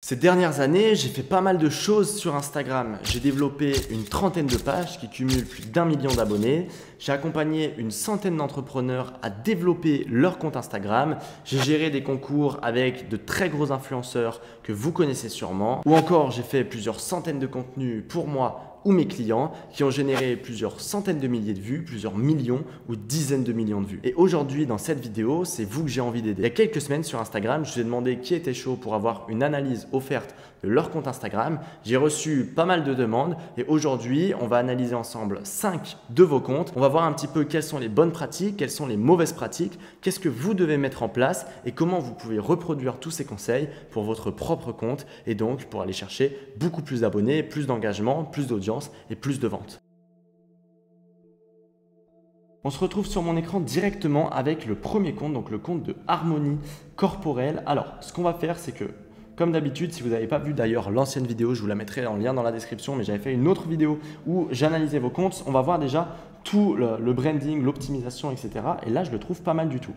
Ces dernières années, j'ai fait pas mal de choses sur Instagram. J'ai développé une trentaine de pages qui cumulent plus d'1 million d'abonnés. J'ai accompagné une centaine d'entrepreneurs à développer leur compte Instagram. J'ai géré des concours avec de très gros influenceurs que vous connaissez sûrement. Ou encore, j'ai fait plusieurs centaines de contenus pour moi ou mes clients qui ont généré plusieurs centaines de milliers de vues, plusieurs millions ou dizaines de millions de vues. Et aujourd'hui, dans cette vidéo, c'est vous que j'ai envie d'aider. Il y a quelques semaines sur Instagram, je vous ai demandé qui était chaud pour avoir une analyse offerte de leur compte Instagram. J'ai reçu pas mal de demandes et aujourd'hui, on va analyser ensemble 5 de vos comptes. On va voir un petit peu quelles sont les bonnes pratiques, quelles sont les mauvaises pratiques, qu'est-ce que vous devez mettre en place et comment vous pouvez reproduire tous ces conseils pour votre propre compte et donc pour aller chercher beaucoup plus d'abonnés, plus d'engagement, plus d'audience et plus de ventes. On se retrouve sur mon écran directement avec le premier compte, donc le compte de Harmonie Corporelle. Alors, ce qu'on va faire, c'est que, comme d'habitude, si vous n'avez pas vu d'ailleurs l'ancienne vidéo, je vous la mettrai en lien dans la description, mais j'avais fait une autre vidéo où j'analysais vos comptes. On va voir déjà tout le branding, l'optimisation, etc. Et là, je le trouve pas mal du tout.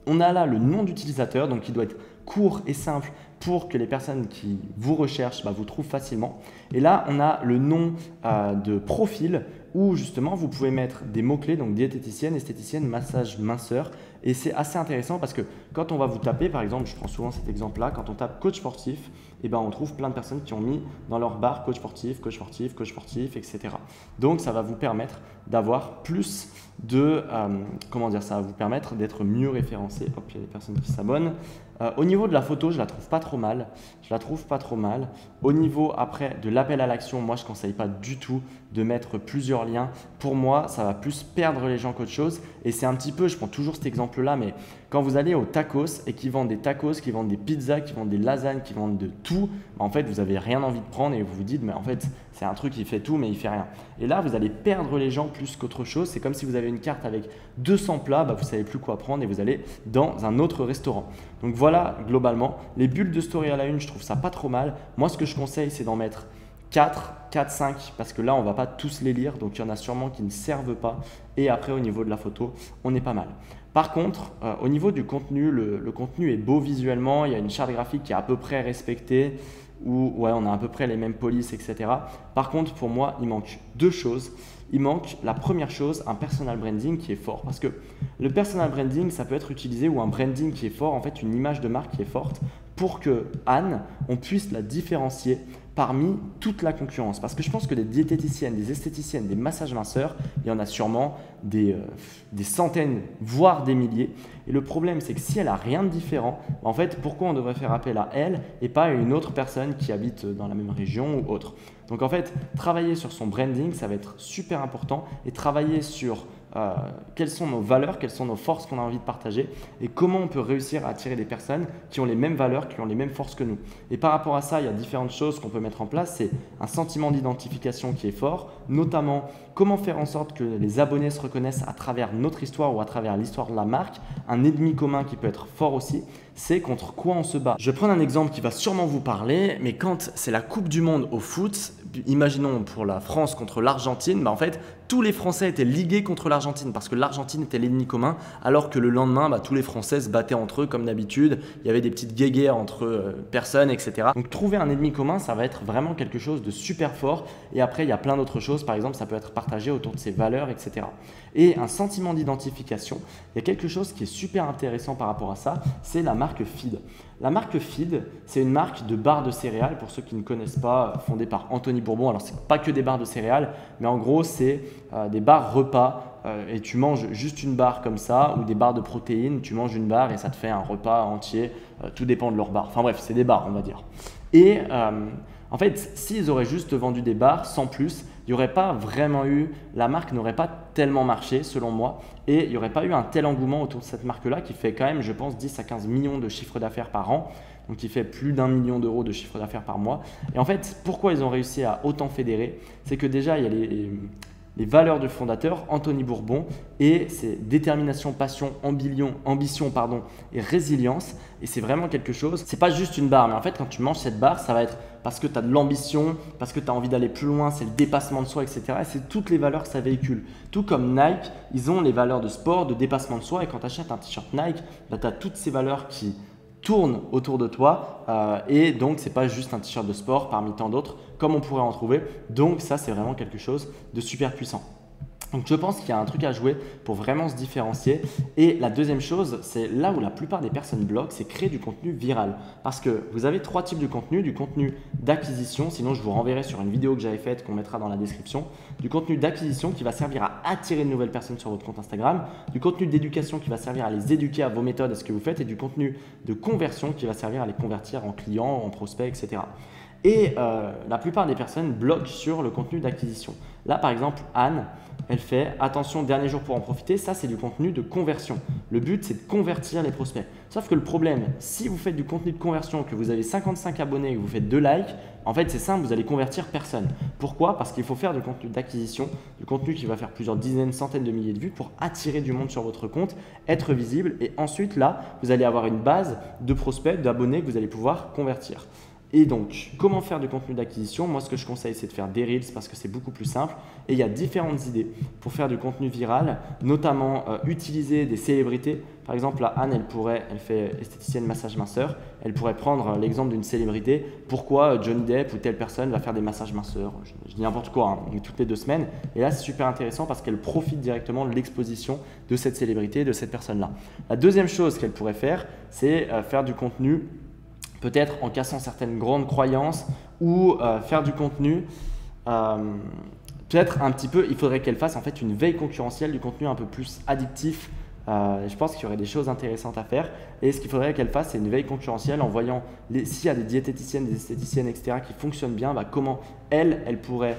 On a là le nom d'utilisateur, donc qui doit être court et simple pour que les personnes qui vous recherchent vous trouvent facilement. Et là, on a le nom de profil où justement vous pouvez mettre des mots-clés, donc diététicienne, esthéticienne, massage, minceur. Et c'est assez intéressant parce que quand on va vous taper, par exemple, je prends souvent cet exemple-là, quand on tape coach sportif, on trouve plein de personnes qui ont mis dans leur barre coach sportif, coach sportif, coach sportif, etc. Donc, ça va vous permettre d'avoir plus de, ça va vous permettre d'être mieux référencé. Hop, il y a des personnes qui s'abonnent. Au niveau de la photo, je la trouve pas trop mal. Au niveau après de l'appel à l'action, moi je ne conseille pas du tout de mettre plusieurs liens. Pour moi, ça va plus perdre les gens qu'autre chose. Et c'est un petit peu, je prends toujours cet exemple-là, mais quand vous allez au tacos et qu'ils vendent des tacos, qu'ils vendent des pizzas, qu'ils vendent des lasagnes, qu'ils vendent de tout, en fait, vous n'avez rien envie de prendre et vous vous dites, mais en fait, c'est un truc qui fait tout, mais il fait rien. Et là, vous allez perdre les gens plus qu'autre chose. C'est comme si vous avez une carte avec 200 plats, vous ne savez plus quoi prendre et vous allez dans un autre restaurant. Donc voilà, globalement, les bulles de story à la une, je trouve ça pas trop mal. Moi, ce que je conseille, c'est d'en mettre 4, 5, parce que là, on ne va pas tous les lire. Donc, il y en a sûrement qui ne servent pas. Et après, au niveau de la photo, on est pas mal. Par contre, au niveau du contenu, le contenu est beau visuellement. Il y a une charte graphique qui est à peu près respectée. Où on a à peu près les mêmes polices, etc. Par contre, pour moi, il manque deux choses. Il manque la première chose, un personal branding qui est fort. Parce que le personal branding, ça peut être utilisé ou un branding qui est fort, en fait une image de marque qui est forte pour que Anne, on puisse la différencier parmi toute la concurrence. Parce que je pense que des diététiciennes, des esthéticiennes, des massages minceurs, il y en a sûrement des centaines, voire des milliers. Et le problème, c'est que si elle n'a rien de différent, en fait, pourquoi on devrait faire appel à elle et pas à une autre personne qui habite dans la même région ou autre? Donc en fait, travailler sur son branding, ça va être super important et travailler sur quelles sont nos valeurs, quelles sont nos forces qu'on a envie de partager et comment on peut réussir à attirer des personnes qui ont les mêmes valeurs, qui ont les mêmes forces que nous. Et par rapport à ça, il y a différentes choses qu'on peut mettre en place. C'est un sentiment d'identification qui est fort, notamment comment faire en sorte que les abonnés se reconnaissent à travers notre histoire ou à travers l'histoire de la marque. Un ennemi commun qui peut être fort aussi, c'est contre quoi on se bat. Je vais prendre un exemple qui va sûrement vous parler, mais quand c'est la Coupe du Monde au foot, imaginons pour la France contre l'Argentine, en fait, tous les Français étaient ligués contre l'Argentine parce que l'Argentine était l'ennemi commun, alors que le lendemain, tous les Français se battaient entre eux comme d'habitude. Il y avait des petites guéguerres entre personnes, etc. Donc, trouver un ennemi commun, ça va être vraiment quelque chose de super fort. Et après, il y a plein d'autres choses. Par exemple, ça peut être partagé autour de ses valeurs, etc. Et un sentiment d'identification, il y a quelque chose qui est super intéressant par rapport à ça, c'est la marque Feed. La marque Feed, c'est une marque de barres de céréales, pour ceux qui ne connaissent pas, fondée par Anthony Bourbon. Alors, ce n'est pas que des barres de céréales, mais en gros, c'est des barres repas et tu manges juste une barre comme ça, ou des barres de protéines, tu manges une barre et ça te fait un repas entier, tout dépend de leur barre. Enfin bref, c'est des barres, on va dire. Et en fait, s'ils auraient juste vendu des barres sans plus, il n'y aurait pas vraiment eu, la marque n'aurait pas tellement marché selon moi et il n'y aurait pas eu un tel engouement autour de cette marque-là qui fait quand même, je pense, 10 à 15 millions de chiffre d'affaires par an, donc qui fait plus d'1 million d'euros de chiffre d'affaires par mois. Et en fait, pourquoi ils ont réussi à autant fédérer? C'est que déjà, il y a les valeurs du fondateur, Anthony Bourbon, et c'est détermination, passion, ambition et résilience. Et c'est vraiment quelque chose, c'est pas juste une barre, mais en fait, quand tu manges cette barre, ça va être parce que tu as de l'ambition, parce que tu as envie d'aller plus loin, c'est le dépassement de soi, etc. Et c'est toutes les valeurs que ça véhicule. Tout comme Nike, ils ont les valeurs de sport, de dépassement de soi. Et quand tu achètes un t-shirt Nike, tu as toutes ces valeurs qui tourne autour de toi et donc c'est pas juste un t-shirt de sport parmi tant d'autres comme on pourrait en trouver. Donc ça, c'est vraiment quelque chose de super puissant. Donc je pense qu'il y a un truc à jouer pour vraiment se différencier. Et la deuxième chose, c'est là où la plupart des personnes bloquent, c'est créer du contenu viral. Parce que vous avez trois types de contenu. Du contenu d'acquisition, sinon je vous renverrai sur une vidéo que j'avais faite qu'on mettra dans la description. Du contenu d'acquisition qui va servir à attirer de nouvelles personnes sur votre compte Instagram. Du contenu d'éducation qui va servir à les éduquer à vos méthodes, à ce que vous faites. Et du contenu de conversion qui va servir à les convertir en clients, en prospects, etc. Et la plupart des personnes bloquent sur le contenu d'acquisition. Là, par exemple, Anne, elle fait « Attention, dernier jour pour en profiter ». Ça, c'est du contenu de conversion. Le but, c'est de convertir les prospects. Sauf que le problème, si vous faites du contenu de conversion, que vous avez 55 abonnés et que vous faites 2 likes, en fait, c'est simple, vous allez convertir personne. Pourquoi? Parce qu'il faut faire du contenu d'acquisition, du contenu qui va faire plusieurs dizaines, centaines de milliers de vues pour attirer du monde sur votre compte, être visible. Et ensuite, là, vous allez avoir une base de prospects, d'abonnés que vous allez pouvoir convertir. Et donc, comment faire du contenu d'acquisition? Moi, ce que je conseille, c'est de faire des Reels parce que c'est beaucoup plus simple. Et il y a différentes idées pour faire du contenu viral, notamment utiliser des célébrités. Par exemple, là, Anne, elle fait esthéticienne massage minceur. Elle pourrait prendre l'exemple d'une célébrité. Pourquoi Johnny Depp ou telle personne va faire des massages minceurs? Je dis n'importe quoi, hein, toutes les 2 semaines. Et là, c'est super intéressant parce qu'elle profite directement de l'exposition de cette célébrité, de cette personne-là. La deuxième chose qu'elle pourrait faire, c'est faire du contenu peut-être en cassant certaines grandes croyances ou faire du contenu, peut-être un petit peu, il faudrait qu'elle fasse en fait une veille concurrentielle, du contenu un peu plus addictif. Je pense qu'il y aurait des choses intéressantes à faire. Et ce qu'il faudrait qu'elle fasse, c'est une veille concurrentielle en voyant s'il y a des diététiciennes, des esthéticiennes, etc. qui fonctionnent bien, comment elle pourrait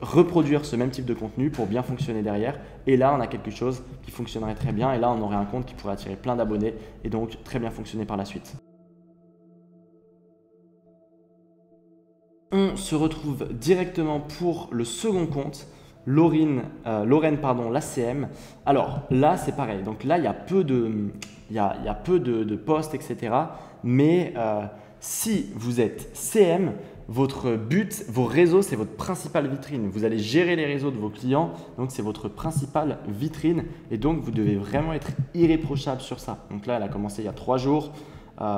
reproduire ce même type de contenu pour bien fonctionner derrière. Et là, on a quelque chose qui fonctionnerait très bien. Et là, on aurait un compte qui pourrait attirer plein d'abonnés et donc très bien fonctionner par la suite. On se retrouve directement pour le second compte, Lorraine, l'ACM. Alors là, c'est pareil. Donc là, il y a peu de posts, etc. Mais si vous êtes CM, votre but, vos réseaux, c'est votre principale vitrine. Vous allez gérer les réseaux de vos clients, donc c'est votre principale vitrine. Et donc, vous devez vraiment être irréprochable sur ça. Donc là, elle a commencé il y a 3 jours.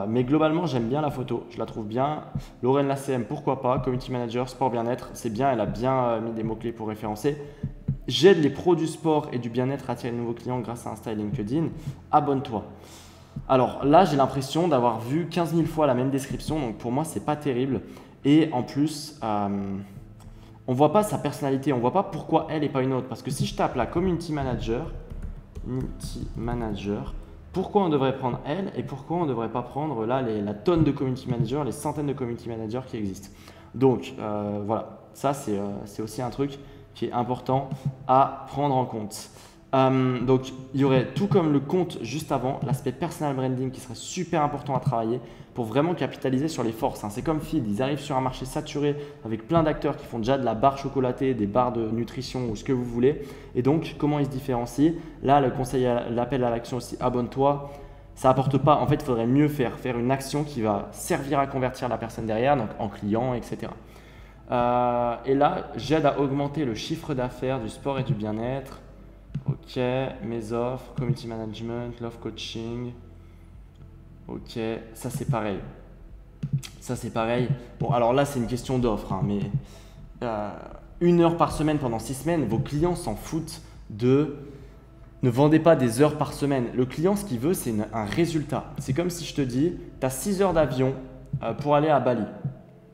Mais globalement, j'aime bien la photo, je la trouve bien. Lorraine l'ACM, pourquoi pas. Community Manager, sport bien-être, c'est bien, elle a bien mis des mots-clés pour référencer. J'aide les pros du sport et du bien-être à attirer de nouveaux clients grâce à Insta et LinkedIn. Abonne-toi. Alors là, j'ai l'impression d'avoir vu 15 000 fois la même description, donc pour moi, c'est pas terrible. Et en plus, on ne voit pas sa personnalité, on ne voit pas pourquoi elle et pas une autre. Parce que si je tape la Community Manager, pourquoi on devrait prendre elle et pourquoi on ne devrait pas prendre là la tonne de community managers, les centaines de community managers qui existent. Donc voilà, ça c'est aussi un truc qui est important à prendre en compte. Donc il y aurait tout comme le compte juste avant, l'aspect personal branding qui serait super important à travailler pour vraiment capitaliser sur les forces. C'est comme Feed, ils arrivent sur un marché saturé avec plein d'acteurs qui font déjà de la barre chocolatée, des barres de nutrition ou ce que vous voulez. Et donc, comment ils se différencient? Là, le conseil, l'appel à l'action aussi, abonne-toi. Ça apporte pas, en fait, il faudrait mieux faire une action qui va servir à convertir la personne derrière, donc en client, etc. Et là, j'aide à augmenter le chiffre d'affaires du sport et du bien-être. Ok, mes offres, community management, love coaching. Ok, ça c'est pareil. Bon, alors là, c'est une question d'offre, mais 1 heure par semaine pendant 6 semaines, vos clients s'en foutent de… Ne vendez pas des heures par semaine. Le client, ce qu'il veut, c'est un résultat. C'est comme si je te dis, tu as 6 heures d'avion pour aller à Bali.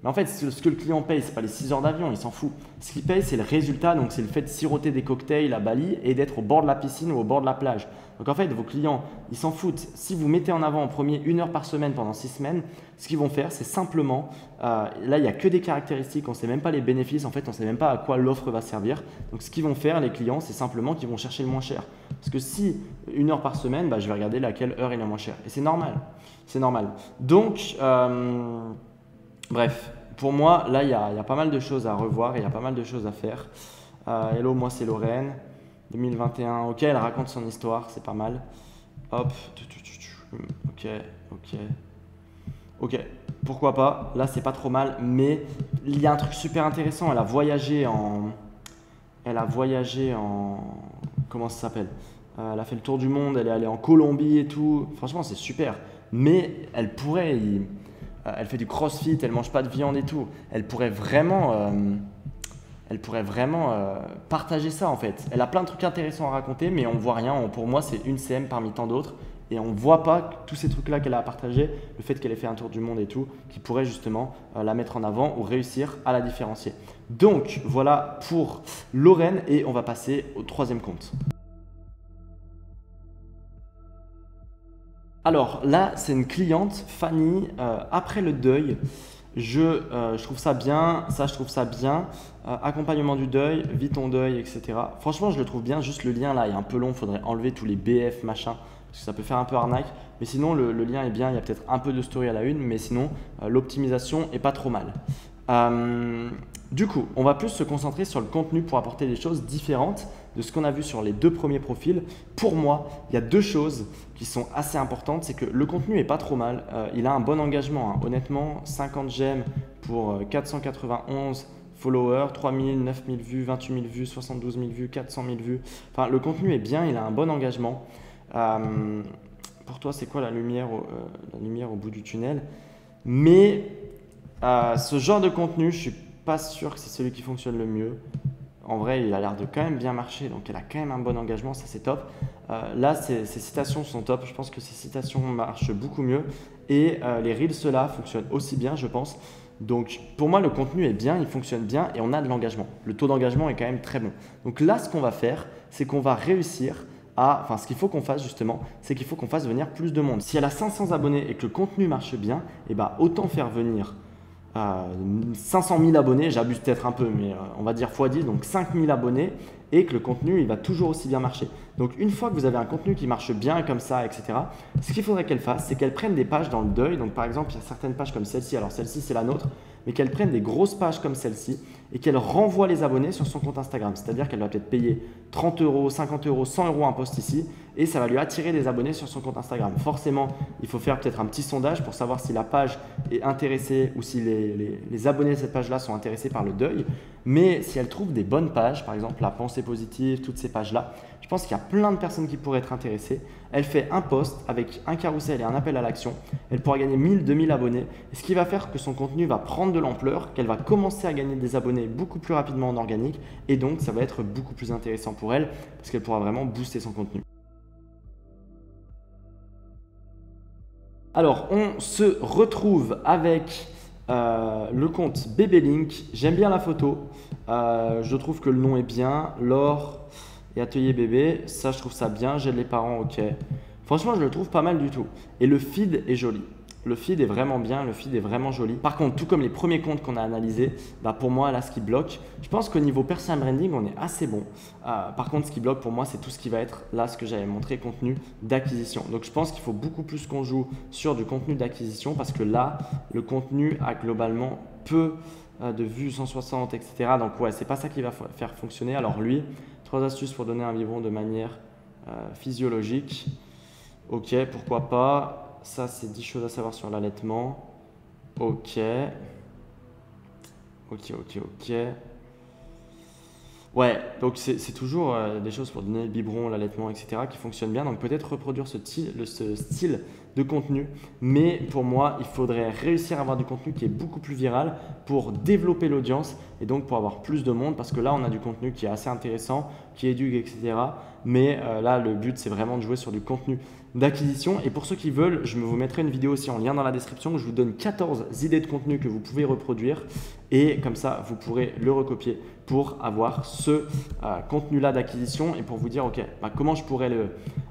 Mais en fait, ce que le client paye, ce n'est pas les 6 heures d'avion, il s'en fout. Ce qu'il paye, c'est le résultat, donc c'est le fait de siroter des cocktails à Bali et d'être au bord de la piscine ou au bord de la plage. Donc en fait, vos clients, ils s'en foutent. Si vous mettez en avant en premier 1 heure par semaine pendant 6 semaines, ce qu'ils vont faire, c'est simplement, là, il n'y a que des caractéristiques, on ne sait même pas les bénéfices, en fait, on ne sait même pas à quoi l'offre va servir. Donc ce qu'ils vont faire, les clients, c'est simplement qu'ils vont chercher le moins cher. Parce que si 1 heure par semaine, je vais regarder laquelle heure est la moins chère. Et c'est normal. C'est normal. Donc, bref. Pour moi, là, il y a pas mal de choses à revoir et il y a pas mal de choses à faire. Hello, moi, c'est Lorraine. 2021, ok, elle raconte son histoire, c'est pas mal. Hop, ok, pourquoi pas. Là, c'est pas trop mal, mais il y a un truc super intéressant. Elle a voyagé en… Comment ça s'appelle? Elle a fait le tour du monde, elle est allée en Colombie et tout. Franchement, c'est super. mais elle pourrait, elle fait du crossfit, elle mange pas de viande et tout. Elle pourrait vraiment partager ça en fait. Elle a plein de trucs intéressants à raconter, mais on voit rien. Pour moi, c'est une CM parmi tant d'autres. Et on ne voit pas tous ces trucs-là qu'elle a à partager, le fait qu'elle ait fait un tour du monde et tout, qui pourrait justement la mettre en avant ou réussir à la différencier. Donc voilà pour Lorraine et on va passer au troisième compte. Alors là, c'est une cliente, Fanny, après le deuil. Je trouve ça bien, ça je trouve ça bien. Accompagnement du deuil, vis ton deuil, etc. Franchement, je le trouve bien, juste le lien là est un peu long, il faudrait enlever tous les BF, machin, parce que ça peut faire un peu arnaque. Mais sinon, le lien est bien, il y a peut-être un peu de story à la une, mais sinon, l'optimisation est pas trop mal. Du coup, on va plus se concentrer sur le contenu pour apporter des choses différentes de ce qu'on a vu sur les deux premiers profils. Pour moi, il y a deux choses qui sont assez importantes. C'est que le contenu est pas trop mal. Il a un bon engagement, hein. Honnêtement, 50 j'aime pour 491 followers, 3000, 9000 vues, 28 000 vues, 72 000 vues, 400 000 vues. Enfin, le contenu est bien, il a un bon engagement. Pour toi, c'est quoi la lumière au bout du tunnel? Mais ce genre de contenu, je suis pas sûr que c'est celui qui fonctionne le mieux. En vrai, il a l'air de quand même bien marcher, donc elle a quand même un bon engagement, ça c'est top. Là, ses citations sont top, je pense que ses citations marchent beaucoup mieux. Et les Reels là fonctionnent aussi bien, je pense. Donc pour moi, le contenu est bien, il fonctionne bien et on a de l'engagement. Le taux d'engagement est quand même très bon. Donc là, ce qu'on va faire, c'est qu'on va réussir ce qu'il faut qu'on fasse justement, c'est qu'il faut qu'on fasse venir plus de monde. Si elle a 500 abonnés et que le contenu marche bien, eh ben, autant faire venir 500 000 abonnés, j'abuse peut-être un peu, mais on va dire x10, donc 5 000 abonnés, et que le contenu il va toujours aussi bien marcher. Donc une fois que vous avez un contenu qui marche bien comme ça, etc., ce qu'il faudrait qu'elle fasse, c'est qu'elle prenne des pages dans le deuil. Donc par exemple, il y a certaines pages comme celle-ci, alors celle-ci c'est la nôtre, mais qu'elle prenne des grosses pages comme celle-ci et qu'elle renvoie les abonnés sur son compte Instagram. C'est-à-dire qu'elle va peut-être payer 30 €, 50 €, 100 € un post ici et ça va lui attirer des abonnés sur son compte Instagram. Forcément, il faut faire peut-être un petit sondage pour savoir si la page est intéressée ou si les abonnés de cette page-là sont intéressés par le deuil. Mais si elle trouve des bonnes pages, par exemple la pensée positive, toutes ces pages-là, je pense qu'il y a plein de personnes qui pourraient être intéressées. Elle fait un post avec un carrousel et un appel à l'action. Elle pourra gagner 1000, 2000 abonnés. Et ce qui va faire que son contenu va prendre de l'ampleur, qu'elle va commencer à gagner des abonnés beaucoup plus rapidement en organique. Et donc, ça va être beaucoup plus intéressant pour elle parce qu'elle pourra vraiment booster son contenu. Alors, on se retrouve avec le compte BBLink. J'aime bien la photo. Je trouve que le nom est bien. Laure et Atelier Bébé, ça je trouve ça bien. J'aide les parents, ok. Franchement, je le trouve pas mal du tout. Et le feed est joli. Le feed est vraiment bien, le feed est vraiment joli. Par contre, tout comme les premiers comptes qu'on a analysés, pour moi, là, ce qui bloque, je pense qu'au niveau personal branding, on est assez bon. Par contre, ce qui bloque pour moi, c'est tout ce qui va être, là, ce que j'avais montré, contenu d'acquisition. Donc, je pense qu'il faut beaucoup plus qu'on joue sur du contenu d'acquisition parce que là, le contenu a globalement peu de vues, 160, etc. Donc, ouais, c'est pas ça qui va faire fonctionner. Alors, lui, 3 astuces pour donner un biberon de manière physiologique. Ok, pourquoi pas. Ça, c'est 10 choses à savoir sur l'allaitement. Ok. Ouais, donc c'est toujours des choses pour donner le biberon, l'allaitement, etc. qui fonctionnent bien. Donc peut-être reproduire ce style de contenu. Mais pour moi, il faudrait réussir à avoir du contenu qui est beaucoup plus viral pour développer l'audience et donc pour avoir plus de monde. Parce que là, on a du contenu qui est assez intéressant, qui éduque, etc. Mais là, le but, c'est vraiment de jouer sur du contenu d'acquisition. Et pour ceux qui veulent, je vous mettrai une vidéo aussi en lien dans la description où je vous donne 14 idées de contenu que vous pouvez reproduire. Et comme ça, vous pourrez le recopier pour avoir ce contenu-là d'acquisition et pour vous dire, ok, comment je pourrais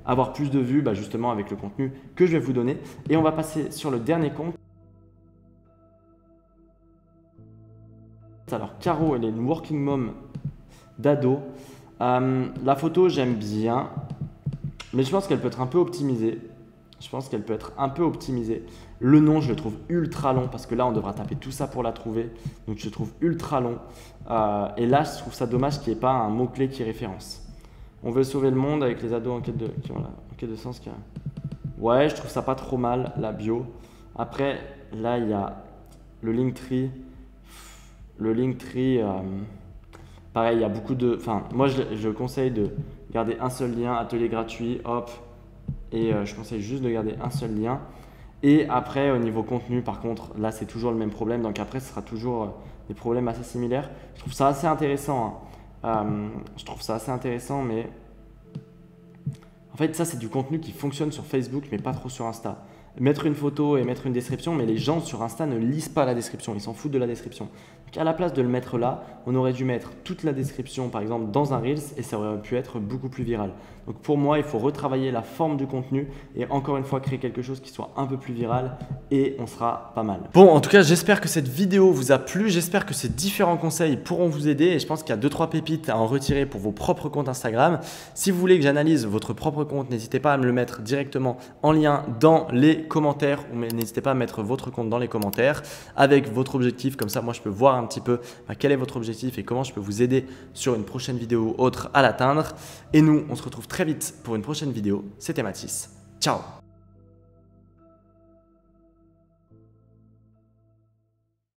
avoir plus de vues justement avec le contenu que je vais vous donner. Et on va passer sur le dernier compte. Alors, Caro, elle est une working mom d'ado. La photo, j'aime bien, mais je pense qu'elle peut être un peu optimisée. Le nom, je le trouve ultra long parce que là, on devra taper tout ça pour la trouver. Donc, je le trouve ultra long. Et là, je trouve ça dommage qu'il n'y ait pas un mot-clé qui référence. On veut sauver le monde avec les ados en quête de sens. Ouais, je trouve ça pas trop mal, la bio. Après, là, il y a le Linktree. Pareil, il y a beaucoup de… Enfin, moi, je conseille de garder un seul lien, atelier gratuit, hop. Et je conseille juste de garder un seul lien. Et après, au niveau contenu, par contre, là, c'est toujours le même problème. Donc après, ce sera toujours des problèmes assez similaires. Je trouve ça assez intéressant, hein. Je trouve ça assez intéressant, mais en fait, ça, c'est du contenu qui fonctionne sur Facebook, mais pas trop sur Insta. Mettre une photo et mettre une description, mais les gens sur Insta ne lisent pas la description, ils s'en foutent de la description. Donc à la place de le mettre là, on aurait dû mettre toute la description, par exemple, dans un Reels et ça aurait pu être beaucoup plus viral. Donc pour moi, il faut retravailler la forme du contenu et encore une fois, créer quelque chose qui soit un peu plus viral et on sera pas mal. Bon, en tout cas, j'espère que cette vidéo vous a plu, j'espère que ces différents conseils pourront vous aider et je pense qu'il y a 2-3 pépites à en retirer pour vos propres comptes Instagram. Si vous voulez que j'analyse votre propre compte, n'hésitez pas à me le mettre directement en lien dans les commentaires ou n'hésitez pas à mettre votre compte dans les commentaires avec votre objectif. Comme ça, moi, je peux voir un petit peu quel est votre objectif et comment je peux vous aider sur une prochaine vidéo ou autre à l'atteindre. Et nous, on se retrouve très vite pour une prochaine vidéo. C'était Mathis. Ciao!